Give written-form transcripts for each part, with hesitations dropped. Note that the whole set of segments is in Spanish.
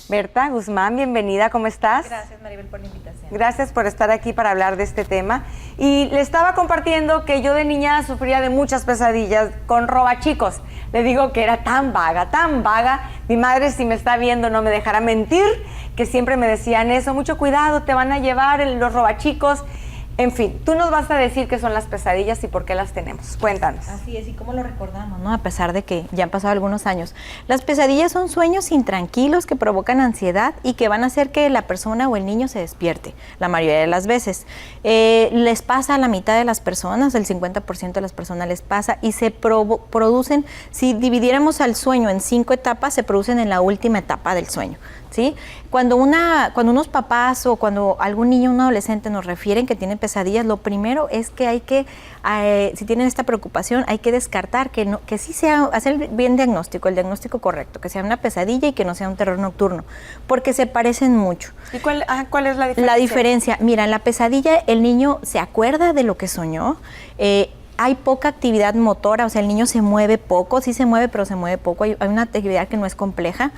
Berta Guzmán, bienvenida, ¿cómo estás? Gracias, Maribel, por la invitación. Gracias por estar aquí para hablar de este tema. Y le estaba compartiendo que yo de niña sufría de muchas pesadillas con robachicos. Le digo que era tan vaga, tan vaga. Mi madre, si me está viendo, no me dejará mentir, que siempre me decían eso, mucho cuidado, te van a llevar los robachicos. En fin, tú nos vas a decir qué son las pesadillas y por qué las tenemos. Cuéntanos. Así es, y cómo lo recordamos, ¿no? A pesar de que ya han pasado algunos años. Las pesadillas son sueños intranquilos que provocan ansiedad y que van a hacer que la persona o el niño se despierte, la mayoría de las veces. Les pasa a la mitad de las personas, el 50% de las personas les pasa, y se producen, si dividiéramos al sueño en 5 etapas, se producen en la última etapa del sueño, ¿sí? Cuando unos papás o cuando algún niño o un adolescente nos refieren que tienen pesadillas, lo primero es que hay que, si tienen esta preocupación, hay que descartar que sí sea, hacer bien diagnóstico, el diagnóstico correcto, que sea una pesadilla y que no sea un terror nocturno, porque se parecen mucho. ¿Y cuál es la diferencia? La diferencia, mira, en la pesadilla el niño se acuerda de lo que soñó, hay poca actividad motora, o sea, el niño se mueve poco, sí se mueve, pero se mueve poco, hay una actividad que no es compleja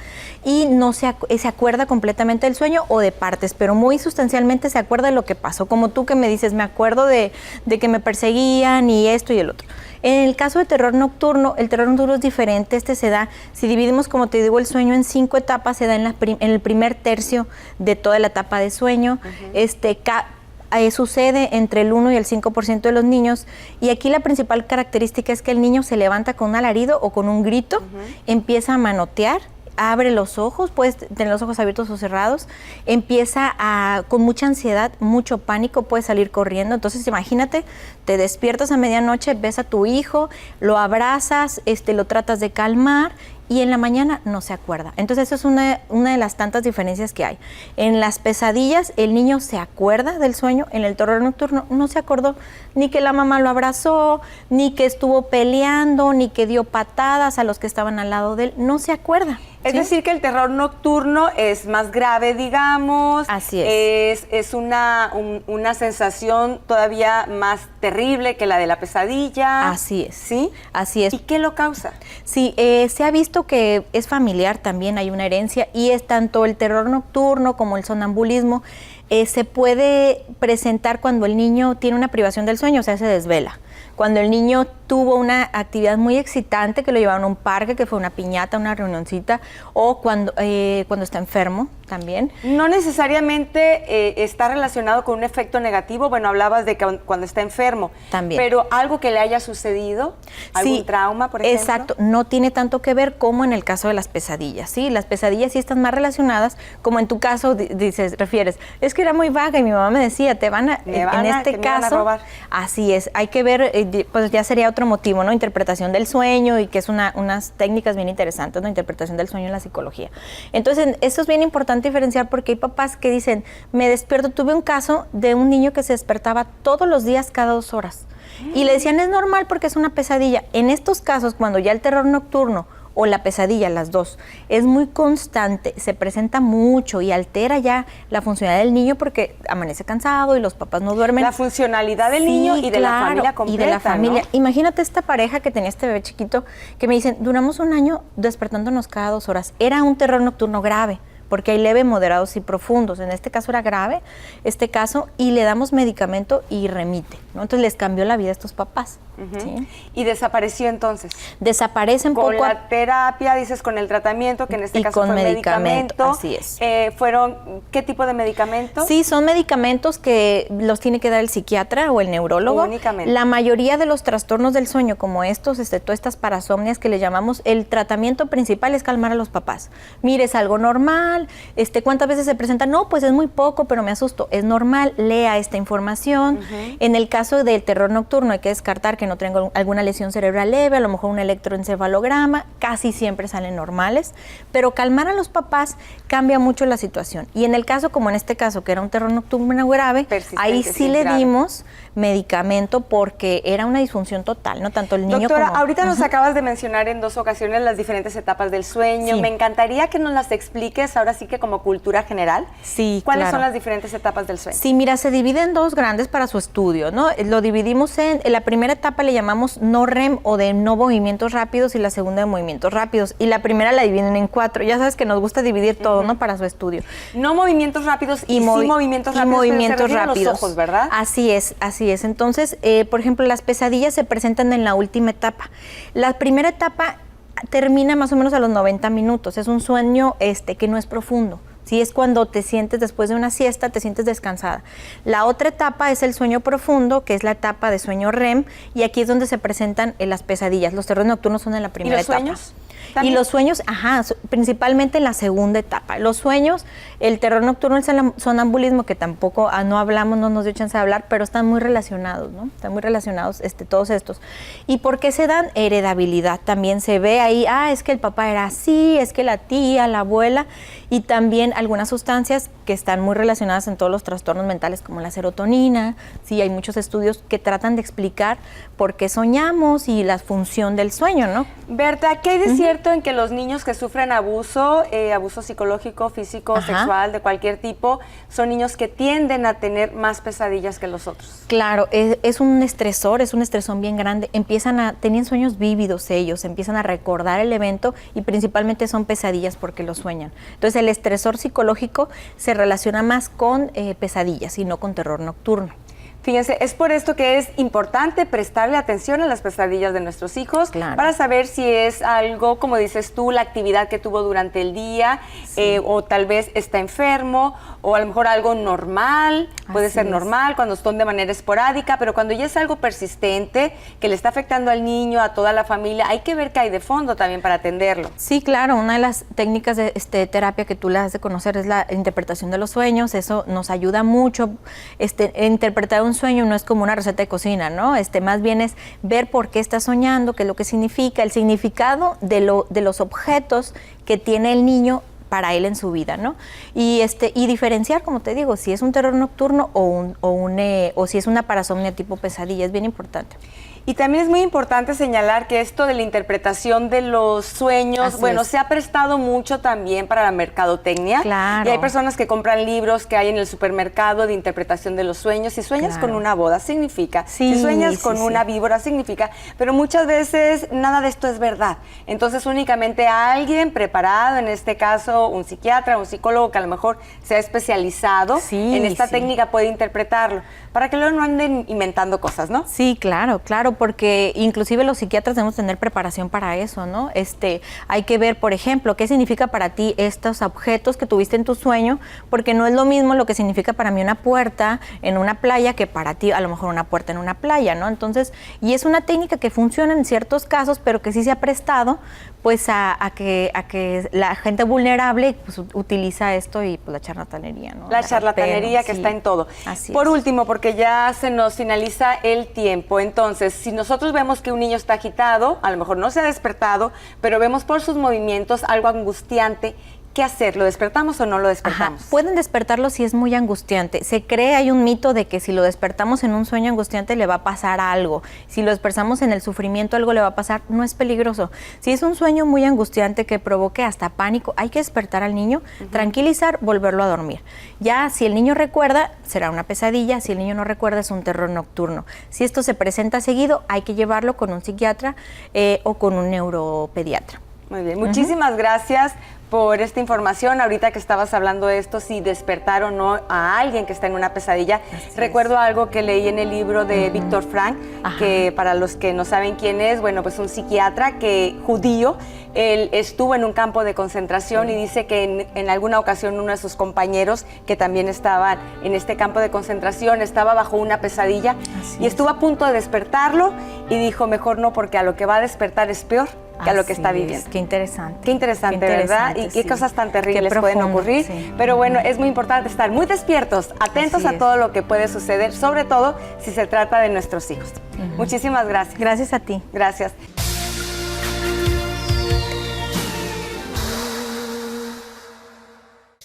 y no se acuerda completamente del sueño o de partes, pero muy sustancialmente se acuerda de lo que pasó, como tú que me dices, me acuerdo de que me perseguían y esto y el otro. En el caso de terror nocturno, el terror nocturno es diferente, se da, si dividimos, como te digo, el sueño en 5 etapas, se da en el primer tercio de toda la etapa de sueño, sucede entre el 1 y el 5% de los niños, y aquí la principal característica es que el niño se levanta con un alarido o con un grito, empieza a manotear, abre los ojos, puedes tener los ojos abiertos o cerrados, empieza con mucha ansiedad, mucho pánico, puede salir corriendo. Entonces imagínate, te despiertas a medianoche, ves a tu hijo, lo abrazas, lo tratas de calmar, y en la mañana no se acuerda. Entonces eso es una de las tantas diferencias que hay. En las pesadillas el niño se acuerda del sueño, en el terror nocturno no se acordó ni que la mamá lo abrazó, ni que estuvo peleando, ni que dio patadas a los que estaban al lado de él, no se acuerda. Es decir, que el terror nocturno es más grave, digamos. Así es. Es una sensación todavía más terrible que la de la pesadilla. Así es. ¿Sí? Así es. ¿Y qué lo causa? Sí, se ha visto que es familiar también, hay una herencia, y es tanto el terror nocturno como el sonambulismo. Se puede presentar cuando el niño tiene una privación del sueño, o sea, se desvela. Cuando el niño tuvo una actividad muy excitante, que lo llevaron a un parque, que fue una piñata, una reunioncita, o cuando está enfermo también. No necesariamente está relacionado con un efecto negativo. Bueno, hablabas de que cuando está enfermo. También. Pero algo que le haya sucedido, algún trauma, por ejemplo. Exacto, no tiene tanto que ver como en el caso de las pesadillas, ¿sí? Las pesadillas sí están más relacionadas, como en tu caso refieres, es que era muy vaga y mi mamá me decía, en este caso, robar. Así es, hay que ver, pues ya sería otro motivo, ¿no? Interpretación del sueño, y que es unas técnicas bien interesantes, ¿no? Interpretación del sueño en la psicología. Entonces, esto es bien importante diferenciar, porque hay papás que dicen, me despierto, tuve un caso de un niño que se despertaba todos los días cada 2 horas. Y le decían, es normal porque es una pesadilla. En estos casos, cuando ya el terror nocturno o la pesadilla, las dos, es muy constante, se presenta mucho y altera ya la funcionalidad del niño porque amanece cansado y los papás no duermen. La funcionalidad del niño y de la familia completa, y de la familia. ¿no? Imagínate esta pareja que tenía este bebé chiquito que me dicen, duramos 1 año despertándonos cada 2 horas. Era un terror nocturno grave, porque hay leve, moderados y profundos. En este caso era grave, y le damos medicamento y remite, ¿no? Entonces les cambió la vida a estos papás. ¿Sí? ¿Y desapareció entonces? Desaparecen con la terapia, dices, con el tratamiento, que en este caso fue medicamento. Así es. ¿Qué tipo de medicamento? Sí, son medicamentos que los tiene que dar el psiquiatra o el neurólogo. Únicamente. La mayoría de los trastornos del sueño, como todas estas parasomnias que le llamamos, el tratamiento principal es calmar a los papás. Mire, es algo normal. ¿Cuántas veces se presenta? No, pues es muy poco, pero me asusto. Es normal, lea esta información. En el caso del terror nocturno hay que descartar que no tenga alguna lesión cerebral leve, a lo mejor un electroencefalograma, casi siempre salen normales, pero calmar a los papás cambia mucho la situación. Y en el caso, como en este caso, que era un terror nocturno grave, ahí sí le dimos medicamento porque era una disfunción total, ¿no? Tanto el niño Doctora, como... ahorita nos acabas de mencionar en 2 ocasiones las diferentes etapas del sueño. Sí. Me encantaría que nos las expliques ahora sí que como cultura general. Sí, ¿Cuáles son las diferentes etapas del sueño? Sí, mira, se divide en 2 grandes para su estudio, ¿no? Lo dividimos en la primera etapa etapa le llamamos no REM o de no movimientos rápidos y la segunda de movimientos rápidos. Y la primera la dividen en 4. Ya sabes que nos gusta dividir todo, ¿no? Para su estudio. No movimientos rápidos y sí movimientos rápidos. Movimientos rápidos. A los ojos, ¿verdad? Así es, así es. Entonces, por ejemplo, las pesadillas se presentan en la última etapa. La primera etapa termina más o menos a los 90 minutos. Es un sueño que no es profundo. Sí, es cuando te sientes después de una siesta, te sientes descansada. La otra etapa es el sueño profundo, que es la etapa de sueño REM, y aquí es donde se presentan las pesadillas. Los terrores nocturnos son en la primera etapa. ¿Y los sueños? ¿También? Y los sueños, principalmente en la segunda etapa. Los sueños, el terror nocturno, el sonambulismo, que tampoco no hablamos, no nos dio chance de hablar, pero están muy relacionados, ¿no? Están muy relacionados todos estos. ¿Y por qué se dan? Heredabilidad. También se ve ahí, es que el papá era así, es que la tía, la abuela, y también algunas sustancias que están muy relacionadas en todos los trastornos mentales, como la serotonina. Sí, hay muchos estudios que tratan de explicar por qué soñamos y la función del sueño, ¿no? Berta, ¿qué hay de cierto en que los niños que sufren abuso psicológico, físico, sexual, de cualquier tipo, son niños que tienden a tener más pesadillas que los otros? Claro, es un estresor bien grande. Tienen sueños vívidos ellos, empiezan a recordar el evento y principalmente son pesadillas porque lo sueñan. Entonces el estresor psicológico se relaciona más con pesadillas y no con terror nocturno. Fíjense, es por esto que es importante prestarle atención a las pesadillas de nuestros hijos, claro, para saber si es algo, como dices tú, la actividad que tuvo durante el día, sí, o tal vez está enfermo, o a lo mejor algo normal, puede ser normal cuando son de manera esporádica, pero cuando ya es algo persistente, que le está afectando al niño, a toda la familia, hay que ver qué hay de fondo también para atenderlo. Sí, claro, una de las técnicas de terapia que tú le has de conocer es la interpretación de los sueños. Eso nos ayuda mucho. Interpretar un sueño no es como una receta de cocina, ¿no? Más bien es ver por qué está soñando, qué es lo que significa, el significado de los objetos que tiene el niño para él en su vida, ¿no? Y diferenciar, como te digo, si es un terror nocturno o si es una parasomnia tipo pesadilla, es bien importante. Y también es muy importante señalar que esto de la interpretación de los sueños, se ha prestado mucho también para la mercadotecnia. Claro. Y hay personas que compran libros que hay en el supermercado de interpretación de los sueños. Si sueñas con una boda, significa. Sí, si sueñas con una víbora, significa. Pero muchas veces nada de esto es verdad. Entonces únicamente alguien preparado, en este caso un psiquiatra, un psicólogo que a lo mejor se ha especializado en esta técnica puede interpretarlo. Para que luego no anden inventando cosas, ¿no? Sí, claro, porque inclusive los psiquiatras debemos tener preparación para eso, ¿no? Hay que ver, por ejemplo, qué significa para ti estos objetos que tuviste en tu sueño, porque no es lo mismo lo que significa para mí una puerta en una playa que para ti a lo mejor una puerta en una playa, ¿no? Entonces, y es una técnica que funciona en ciertos casos, pero que sí se ha prestado pues a que la gente vulnerable pues utiliza esto y pues la charlatanería, ¿no? La charlatanería que está en todo. Por último, porque ya se nos finaliza el tiempo, entonces, si nosotros vemos que un niño está agitado, a lo mejor no se ha despertado, pero vemos por sus movimientos algo angustiante, ¿qué hacer? ¿Lo despertamos o no lo despertamos? Pueden despertarlo si es muy angustiante. Hay un mito de que si lo despertamos en un sueño angustiante le va a pasar algo. Si lo despertamos en el sufrimiento algo le va a pasar. No es peligroso. Si es un sueño muy angustiante que provoque hasta pánico, hay que despertar al niño, tranquilizar, volverlo a dormir. Ya si el niño recuerda, será una pesadilla. Si el niño no recuerda, es un terror nocturno. Si esto se presenta seguido, hay que llevarlo con un psiquiatra o con un neuropediatra. Muy bien, muchísimas gracias por esta información. Ahorita que estabas hablando de esto, si despertar o no a alguien que está en una pesadilla. Recuerdo algo que leí en el libro de Víctor Frank, que para los que no saben quién es, pues un psiquiatra judío, él estuvo en un campo de concentración y dice que en alguna ocasión uno de sus compañeros que también estaban en este campo de concentración estaba bajo una pesadilla y estuvo a punto de despertarlo y dijo mejor no, porque a lo que va a despertar es peor que a lo que está viviendo. Qué interesante. Qué interesante, ¿verdad? Y qué cosas tan terribles pueden ocurrir. Pero bueno, es muy importante estar muy despiertos, atentos a todo lo que puede suceder, sobre todo si se trata de nuestros hijos. Muchísimas gracias. Gracias a ti. Gracias.